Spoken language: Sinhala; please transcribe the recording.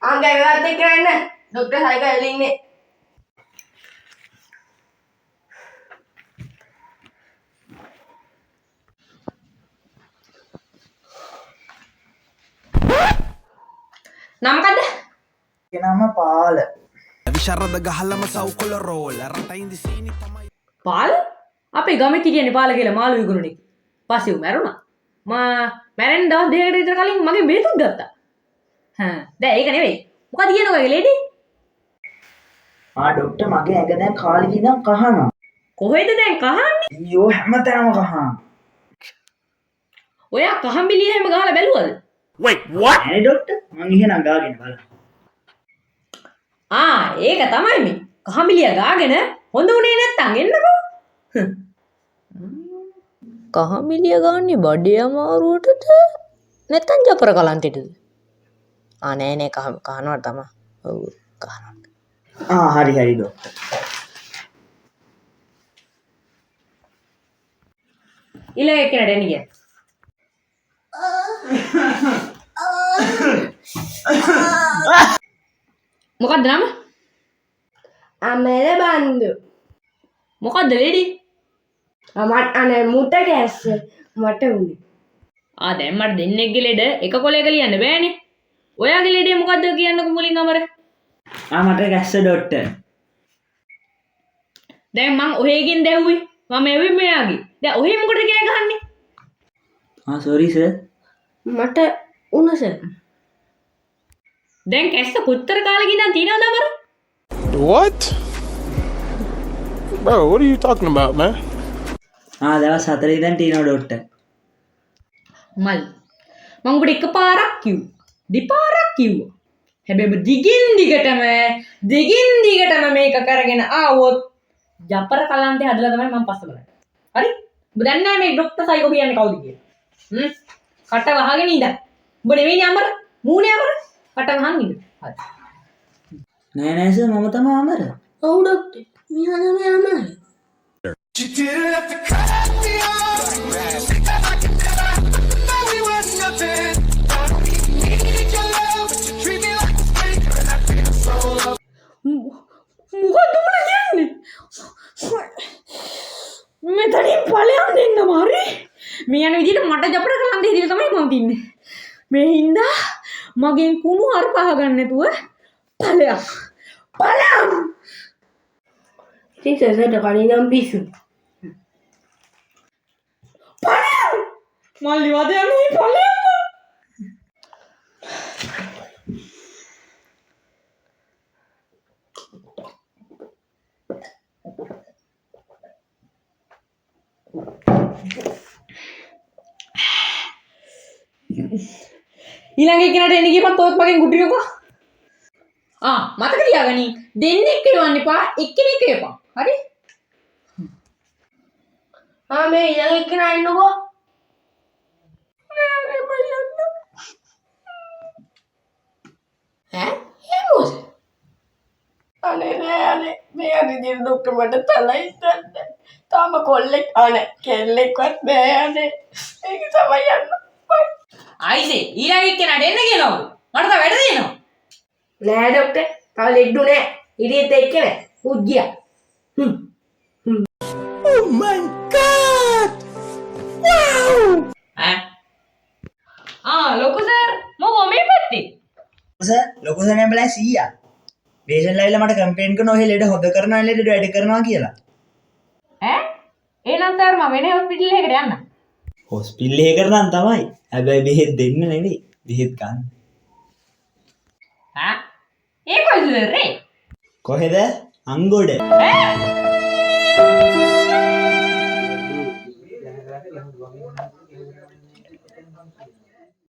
ආංගයවත් එක්ක යන්න. ડોක්ටර් සයිකල් එලින්නේ. නම කද්ද? නම පාල. විශරද ගහලම සවුකොල රෝල් රටයින්දි සීනි තමයි පාල අපේ ගමේ හිටියනේ පාල කියලා මාළු විකුණුනේ. පස්සේ ඌ මැරුණා. මැරෙන්න දවස් දෙකකට විතර කලින් මගේ බේතුත් ගත්තා. දැන් ඒක නෙවෙයි. මොකද කියන්නේ ඔයගේ ලේඩි? ඩොක්ටර් මගේ ඇඟ දැන් කාලෙක ඉඳන් කහනවා. කොහෙද දැන් කහන්නේ? අයියෝ හැමතැනම කහනවා. ඔයා කහම්බිලිය හැම ගහලා බැලුවද? wait what නෑ ඩොක්ටර් මං එහෙනම් ගාගෙන බලන්න. ඒක තමයි මේ. කහම්බිලිය ගාගෙන හොඳ උනේ නැත්තම් එන්නකෝ. කහම්බිලිය ගාන්නේ බඩේ අමාරුවටද නැත්තම් ජපර කලන්තෙටද? නෑ නෑ කහනවා තමයි. ඔව් කහනවා. හරි හරි ඩොක්ටර්. ඊළඟ එක්කෙනාට එන්න ගියා. මොකක්ද නම? අමර බන්දු. මොකක්ද ලේඩි? මට අනේ මුට ගැස්ස මට උනේ. දැන් මට දෙන්නෙක්ගේ ලෙඩ එක කොලයක ලියන්න බෑනේ. ඔයාගේ ලෙඩේ මොකද්ද කියන්නකෝ මුලින් අමර. මට ගැස්ස ඩොක්ටර්. දැන් මං ඔහෙකින් දැව්වේ. මම එවි මෙයාගේ. දැන් ඔහෙ මොකටද කෑ ගහන්නේ? Sorry sir. මට උණ සර්. දැන් කැස්ස කොච්චර කාලෙක ඉඳන් තියනවද අමර? what bro what are you talking about man දවස් 4 ඉඳන් තියෙනවා ඩොක්ටර්. මල් මං උඹට එකපාරක් කිව්වා. දෙපාරක් කිව්වා. හැබැයි දිගින් දිගටම මේක කරගෙන ආවොත් ජපර කලන්තේ හදලා තමයි මම පස්ස බලන්නේ. හරි? ඔබ දන්නේ නැහැ මේ ડોක්ටර් සයිකෝ කියන්නේ කවුද කියලා. කට වහගෙන ඉඳන්. ඔබ නෙවෙයිනේ අමර. මූණේ අමර. කට වහන් ඉඳන්. හරි. නෑ නෑ සර් මම තමයි අමර. ඔව් ડોක්ටර්. මෙයා තමයි අමර. you didn't have to cut me off like that we were nothing I don't even need your love but you treat me like a stranger and I feel so low මොකද උඹ කියන්නේ? මෙතනින් ඵලයන් දෙන්නම හරි. මේ යන විදිහට මට ජපර කලන්තේ හිටිලා තමයි මම තින්නේ. මේ හින්දා මගෙන් කුණු හරි පහ ගන්න නැතුව ඵලයන් ඉතින් සර්ට කලින් නම් පිස්සු. ඵලයන් මල්ලි වද යන්නේ ඵලයන්. ඊළඟ එක්කෙනාට එන්න ගියපත් ඔයත් මගෙන් ගුටිනකෝ. මතක තියාගනි. දෙන්නෙක් එවන්න එපා. එක්කෙනෙක් එපා. හරි? මේ ඊළඟ එක්කෙනා එන්නකෝ. මොකද? අනේ මේ අදින ડોක්ටර් මට තලයි ඉස්සන්න. තාම කොල්ලෙක් කෙල්ලෙක්වත් නෑ අනේ. ඒක තමයි යන්න. ආයිසේ ඊළඟ එක්කෙනාට එන්න කියනවලු. මට තව වැඩ දෙනවා. නෑ ડોක්ටර්. තව ලෙඩ්ඩු නෑ. ඉරියත් එක්කනේ. උත් ගියා. oh my god wow ලොකු සර් මොකෝ මේ පැත්තේ? සර් ලොකු සර් නම්බලයි 100. පේෂන්ට් ලයිව්ලා මට කම්ප්ලේන්ට් කරනවා ඔහෙ ලෙඩ හොද කරනවා ලෙඩ වැඩ කරනවා කියලා. එහෙනම් සර් මම වෙන හොස්පිටල් එකකට යන්න. හොස්පිටල් එකකට නම් තමයි. හැබැයි බෙහෙත් දෙන්න නෙවෙයි. බෙහෙත් ගන්න. ඒ කොයිද රේ? කොහෙද? අංගොඩ.